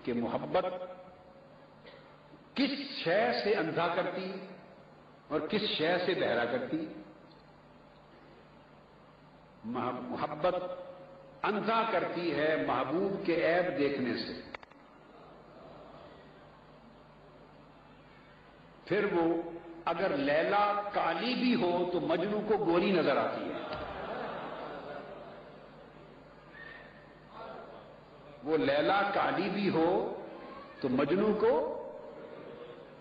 کہ محبت کس شے سے اندھا کرتی اور کس شے سے بہرا کرتی؟ محبت اندھا کرتی ہے محبوب کے عیب دیکھنے سے، پھر وہ اگر لیلا کالی بھی ہو تو مجنو کو گوری نظر آتی ہے، وہ لیلا کالی بھی ہو تو مجنو کو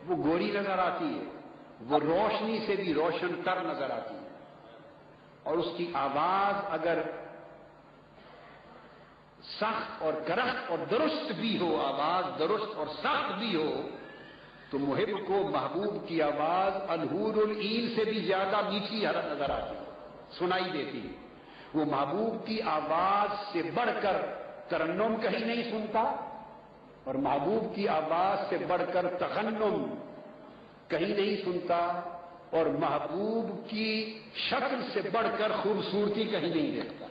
وہ گوری نظر آتی ہے، وہ روشنی سے بھی روشن تر نظر آتی ہے، اور اس کی آواز اگر سخت اور کرخت اور درست بھی ہو، آواز درست اور سخت بھی ہو، تو محب کو محبوب کی آواز الحور العین سے بھی زیادہ میٹھی نظر آتی ہے، سنائی دیتی ہے۔ وہ محبوب کی آواز سے بڑھ کر ترنم کہیں نہیں سنتا، اور محبوب کی آواز سے بڑھ کر تغنم کہیں نہیں سنتا، اور محبوب کی شکل سے بڑھ کر خوبصورتی کہیں نہیں دیکھتا۔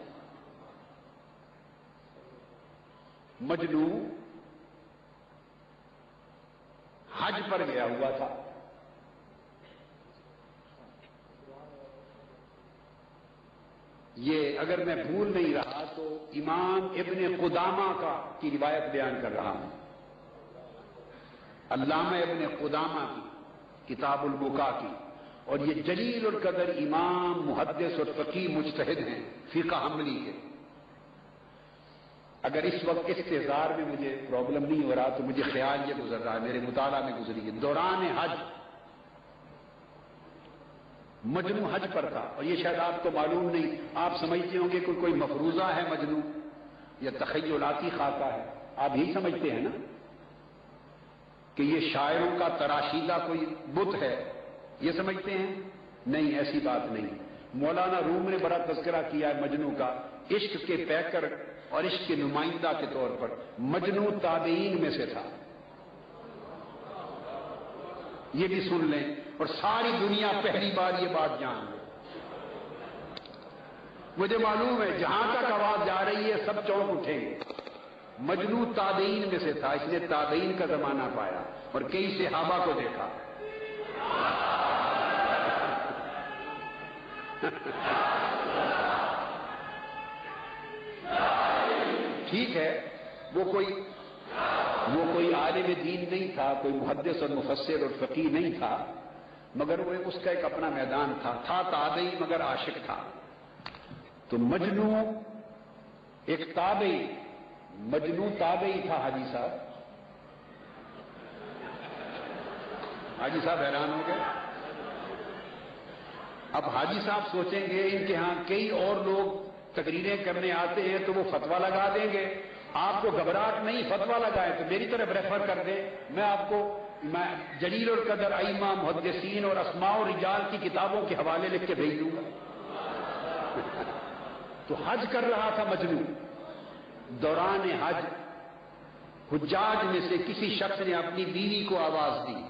مجنو حج پر گیا ہوا تھا، یہ اگر میں بھول نہیں رہا تو امام ابن قدامہ کی روایت بیان کر رہا ہوں، علامہ ابن قدامہ کی کتاب البکا کی، اور یہ جلیل القدر امام محدث اور فقیہ مجتہد ہیں، فقہ حنبلی کے۔ اگر اس وقت استحضار میں مجھے پرابلم نہیں ہو رہا تو مجھے خیال یہ گزر رہا ہے، میرے مطالعہ میں گزری ہے، دوران حج مجنو حج پر تھا، اور یہ شاید آپ کو معلوم نہیں، آپ سمجھتے ہوں گے کہ کوئی مفروضہ ہے مجنو یا تخیلاتی خاکہ ہے، آپ یہی سمجھتے ہیں نا کہ یہ شاعروں کا تراشیدہ کوئی بت ہے، یہ سمجھتے ہیں؟ نہیں، ایسی بات نہیں۔ مولانا روم نے بڑا تذکرہ کیا ہے مجنو کا، عشق کے پیکر اور عشق کے نمائندہ کے طور پر۔ مجنو تابعین میں سے تھا، یہ بھی سن لیں، اور ساری دنیا پہلی بار یہ بات جان لے۔ مجھے معلوم ہے جہاں تک آواز جا رہی ہے سب چونک اٹھیں گے۔ مجنو تابعین میں سے تھا، اس نے تابعین کا زمانہ پایا اور کئی صحابہ کو دیکھا۔ ٹھیک ہے، وہ کوئی عالم دین نہیں تھا، کوئی محدث اور مفسر اور فقیہ نہیں تھا، مگر وہ اس کا ایک اپنا میدان تھا تابعی مگر عاشق تھا۔ تو مجنو ایک تابعی، مجنو تابعی تھا۔ حاجی صاحب حیران ہو گئے۔ اب حاجی صاحب سوچیں گے ان کے ہاں کئی اور لوگ تقریریں کرنے آتے ہیں تو وہ فتویٰ لگا دیں گے، آپ کو گھبراہٹ نہیں، فتویٰ لگائے تو میری طرف ریفر کر دیں، میں آپ کو جلیل القدر ائمہ محدثین اور اسماء و رجال کی کتابوں کے حوالے لکھ کے بھیج دوں گا۔ تو حج کر رہا تھا مجنو، دوران حج حجاج میں سے کسی شخص نے اپنی بیوی کو آواز دی،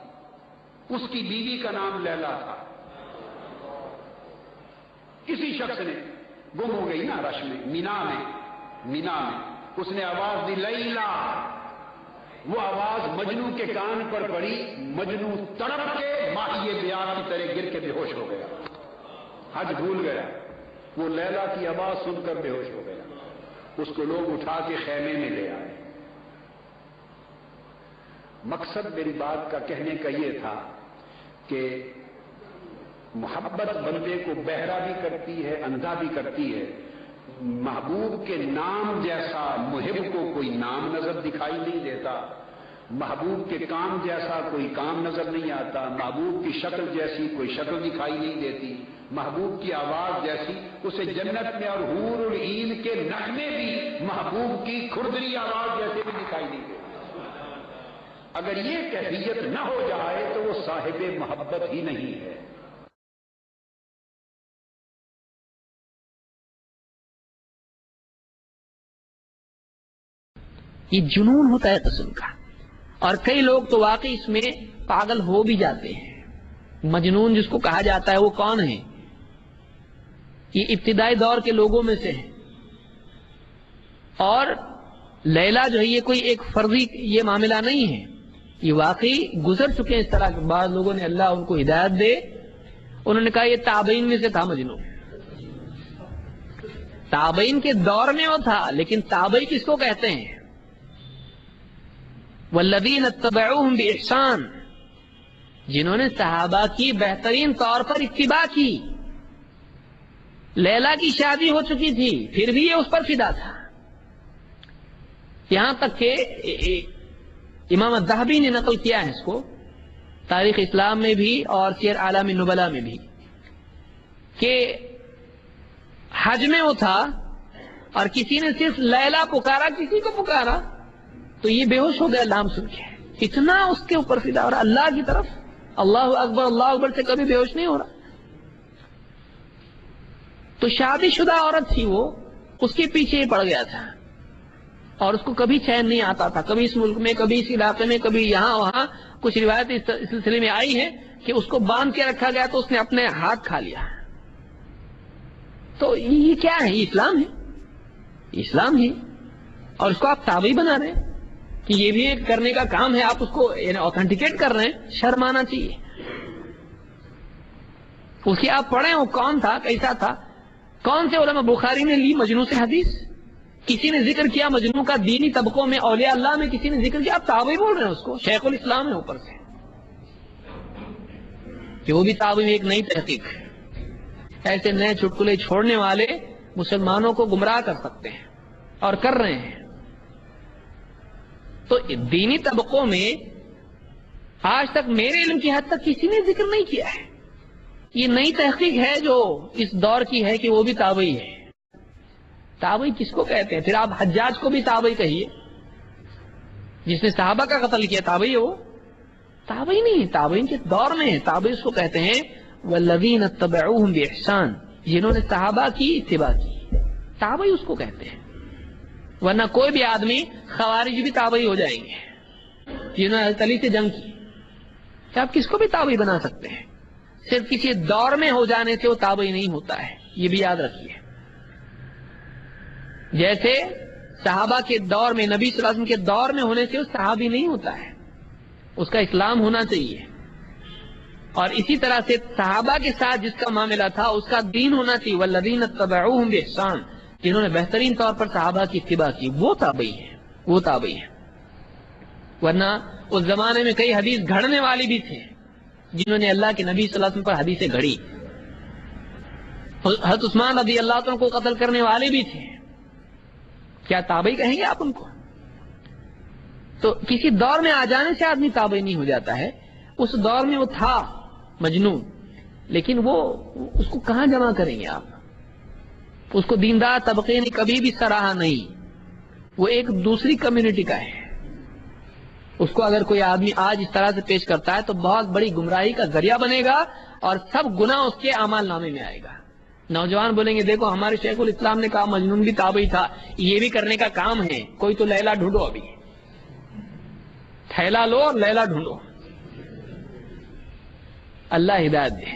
اس کی بیوی کا نام لیلا تھا، کسی شخص نے، گم ہو گئی نا رش میں، مینا میں اس نے آواز دی لیلا، وہ آواز مجنو کے کان پر پڑی، مجنو تڑپ کے ماہی بیار کی طرح گر کے بے ہوش ہو گیا، حج بھول گیا، وہ لیلا کی آواز سن کر بے ہوش ہو گیا، اس کو لوگ اٹھا کے خیمے میں لے آئے۔ مقصد میری بات کا کہنے کا یہ تھا کہ محبت بندے کو بہرا بھی کرتی ہے، اندھا بھی کرتی ہے۔ محبوب کے نام جیسا محب کو کوئی نام نظر دکھائی نہیں دیتا، محبوب کے کام جیسا کوئی کام نظر نہیں آتا، محبوب کی شکل جیسی کوئی شکل دکھائی نہیں دیتی، محبوب کی آواز جیسی اسے جنت میں اور حور العین کے نغمے بھی محبوب کی کھردری آواز جیسے بھی دکھائی نہیں دیتے۔ اگر یہ کیفیت نہ ہو جائے تو وہ صاحب محبت ہی نہیں ہے۔ یہ جنون ہوتا ہے قسم کا، اور کئی لوگ تو واقعی اس میں پاگل ہو بھی جاتے ہیں۔ مجنون جس کو کہا جاتا ہے وہ کون ہے؟ یہ ابتدائی دور کے لوگوں میں سے ہے، اور لیلا جو ہے یہ کوئی ایک فرضی یہ معاملہ نہیں ہے، یہ واقعی گزر چکے ہیں اس طرح کے. بعض لوگوں نے اللہ ان کو ہدایت دے، انہوں نے کہا یہ تابعین میں سے تھا مجنون. تابعین کے دور میں وہ تھا، لیکن تابعی کس کو کہتے ہیں؟ والذین اتبعوہم بإحسان، جنہوں نے صحابہ کی بہترین طور پر اتباع کی. لیلا کی شادی ہو چکی تھی پھر بھی یہ اس پر فدا تھا. یہاں تک کہ امام الذہبی نے نقل کیا ہے اس کو تاریخ اسلام میں بھی اور سیر اعلام النبلاء میں بھی، کہ حج میں وہ تھا اور کسی نے صرف لیلا پکارا، کسی کو پکارا تو یہ بے ہوش ہو گیا نام سن کے. اتنا اس کے اوپر فدا ہو رہا اللہ کی طرف، اللہ اکبر سے کبھی بے ہوش نہیں ہو رہا. تو شادی شدہ عورت تھی وہ، اس کے پیچھے ہی پڑ گیا تھا اور اس کو کبھی چین نہیں آتا تھا، کبھی اس ملک میں، کبھی اس علاقے میں، کبھی یہاں وہاں. کچھ روایت اس سلسلے میں آئی ہے کہ اس کو باندھ کے رکھا گیا تو اس نے اپنے ہاتھ کھا لیا. تو یہ کیا ہے؟ یہ اسلام ہے، اسلام ہے. اور اس کو آپ تابعی بنا رہے ہیں کہ یہ بھی ایک کرنے کا کام ہے، آپ اس کو آتھینٹیکیٹ کر رہے ہیں. شرم آنا چاہیے. اس کی آپ پڑھیں وہ کون تھا، کیسا تھا. کون سے علماء؟ بخاری نے لی مجنون سے حدیث، کسی نے ذکر کیا مجنون کا دینی طبقوں میں، اولیاء اللہ میں کسی نے ذکر کیا، آپ تابعی بول رہے ہیں اس کو. شیخ الاسلام ہے اوپر سے، کہ وہ بھی تابعی میں ایک نئی تحقیق. ایسے نئے چٹکلے چھوڑنے والے مسلمانوں کو گمراہ کر سکتے ہیں اور کر رہے ہیں. تو دینی طبقوں میں آج تک میرے علم کی حد تک کسی نے ذکر نہیں کیا ہے. یہ نئی تحقیق ہے جو اس دور کی ہے کہ وہ بھی تابعی ہے. تابعی کس کو کہتے ہیں؟ پھر آپ حجاج کو بھی تابعی کہیے، جس نے صحابہ کا قتل کیا، تابعی ہے وہ؟ تابعی نہیں، تابعین کے دور میں ہے. تابعی اس کو کہتے ہیں والذین اتبعوہم بإحسان، جنہوں نے صحابہ کی اتباع کی، تابعی اس کو کہتے ہیں. ورنہ کوئی بھی آدمی، خوارج بھی تابعی ہو جائیں گے جنہوں نے حضرت علی سے جنگ کی. کیا آپ کس کو بھی تابعی بنا سکتے ہیں؟ صرف کسی دور میں ہو جانے سے وہ تابعی نہیں ہوتا ہے، یہ بھی یاد رکھیے. جیسے صحابہ کے دور میں، نبی صلی اللہ علیہ وسلم کے دور میں ہونے سے وہ صحابی نہیں ہوتا ہے، اس کا اسلام ہونا چاہیے. اور اسی طرح سے صحابہ کے ساتھ جس کا معاملہ تھا اس کا دین ہونا چاہیے. والذین اتبعوہم بإحسان، جنہوں نے بہترین طور پر صحابہ کی اتباع کی، وہ تابعی ہیں، وہ تابعی ہیں. ورنہ اس زمانے میں کئی حدیث گھڑنے والے بھی تھے جنہوں نے اللہ کے نبی صلی اللہ علیہ وسلم پر حدیثیں گھڑی. حضرت عثمان رضی اللہ عنہ کو قتل کرنے والے بھی تھے. کیا تابعی کہیں گے آپ ان کو؟ تو کسی دور میں آ جانے سے آدمی تابعی نہیں ہو جاتا ہے. اس دور میں وہ تھا مجنون، لیکن وہ اس کو کہاں جمع کریں گے آپ؟ اس کو دیندار طبقے نے کبھی بھی سراہا نہیں. وہ ایک دوسری کمیونٹی کا ہے. اس کو اگر کوئی آدمی آج اس طرح سے پیش کرتا ہے تو بہت بڑی گمراہی کا ذریعہ بنے گا اور سب گناہ اس کے اعمال نامے میں آئے گا. نوجوان بولیں گے دیکھو ہمارے شیخ الاسلام نے کہا مجنون بھی تابعی تھا، یہ بھی کرنے کا کام ہے. کوئی تو لیلا ڈھونڈو، ابھی تھیلا لو اور لیلا ڈھونڈو. اللہ ہدایت دے.